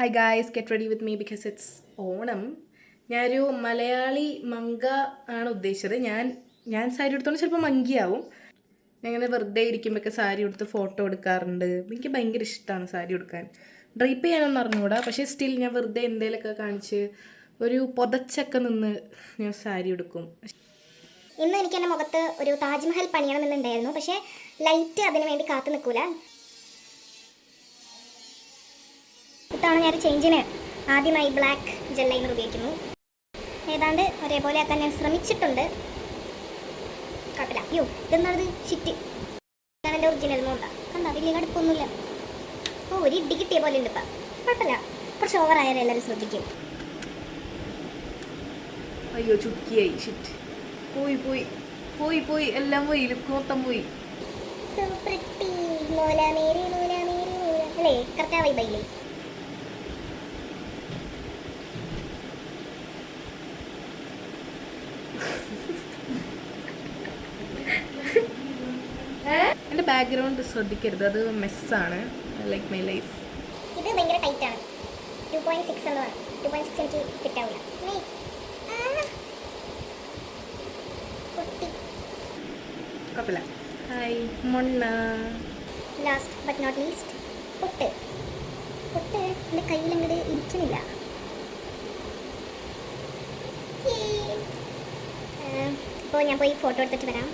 Hi guys, get ready with me because it's Onam. ഞാനൊരു മലയാളി മങ്ക ആണ് ഉദ്ദേശിച്ചത്. ഞാൻ സാരി എടുത്തോണ്ട് ചിലപ്പോൾ മങ്കിയാവും. ഞാൻ ഇങ്ങനെ വെറുതെ ഇരിക്കുമ്പോഴൊക്കെ സാരി എടുത്ത് ഫോട്ടോ എടുക്കാറുണ്ട്. എനിക്ക് ഭയങ്കര ഇഷ്ടമാണ് സാരി എടുക്കാൻ. ഡ്രൈപ്പ് ചെയ്യാനൊന്നും അറിഞ്ഞുകൂടാ, പക്ഷേ സ്റ്റിൽ ഞാൻ വെറുതെ എന്തെങ്കിലുമൊക്കെ കാണിച്ച് ഒരു പുതച്ചൊക്കെ നിന്ന് ഞാൻ സാരി എടുക്കും. ഇന്ന് എനിക്ക് എൻ്റെ മുഖത്ത് ഒരു താജ്മഹൽ പണിയണമെന്നുണ്ടായിരുന്നു, പക്ഷേ ലൈറ്റ് അതിന് വേണ്ടി കാത്തു നിൽക്കൂല. ഇത്തവണ ഞാൻ ചേഞ്ചിന് ആദ്യമായി ബ്ലാക്ക് ജെൽ ലൈനർ ഉപയോഗിക്കുന്നു. ഏതാണ്ട് ഒരേപോലെ ആക്കാൻ ഞാൻ ശ്രമിച്ചിട്ടുണ്ട്. കുഴപ്പമില്ല. അയ്യോ, ഇതെന്നാണത് ഷിറ്റ്. ഞാൻ എൻ്റെ ഒറിജിനൽ മോണ്ട കണ്ട, വലിയ കടുപ്പൊന്നുമില്ല. ഒരു ഇടി കിട്ടിയ പോലെ ഉണ്ട്. ഇപ്പം കുഴപ്പമില്ല, കുറച്ച് ഓവറായാലും എല്ലാവരും ശ്രദ്ധിക്കും. അയ്യോ, ചുക്കിയായി. ഷിറ്റ്. പോയി പോയി പോയി പോയി എല്ലാം പോയി, ലുക്ക് മൊത്തം പോയി. അല്ലേ, കറക്റ്റാ വൈബൈലേ. എൻ്റെ ബാക്ക്ഗ്രൗണ്ട് ശ്രദ്ധിക്കരുത്, അത് മെസ്സാണ്. Like my life. ഇത് ഭയങ്കര ടൈറ്റാണ്. 2.6 എന്നതാണ്. 2.6 എനിക്ക് ഫിറ്റ് ആവില്ല. കുഴപ്പമില്ല. ഹായ് മൊണ്ണ. ലാസ്റ്റ് ബട്ട് നോട്ട് ലീസ്റ്റ്, പൊട്ട് എൻ്റെ കയ്യിൽ അങ്ങോട്ട് ഇരിക്കുന്നില്ല. ഇപ്പോൾ ഞാൻ പോയി ഫോട്ടോ എടുത്തിട്ട് വരാം.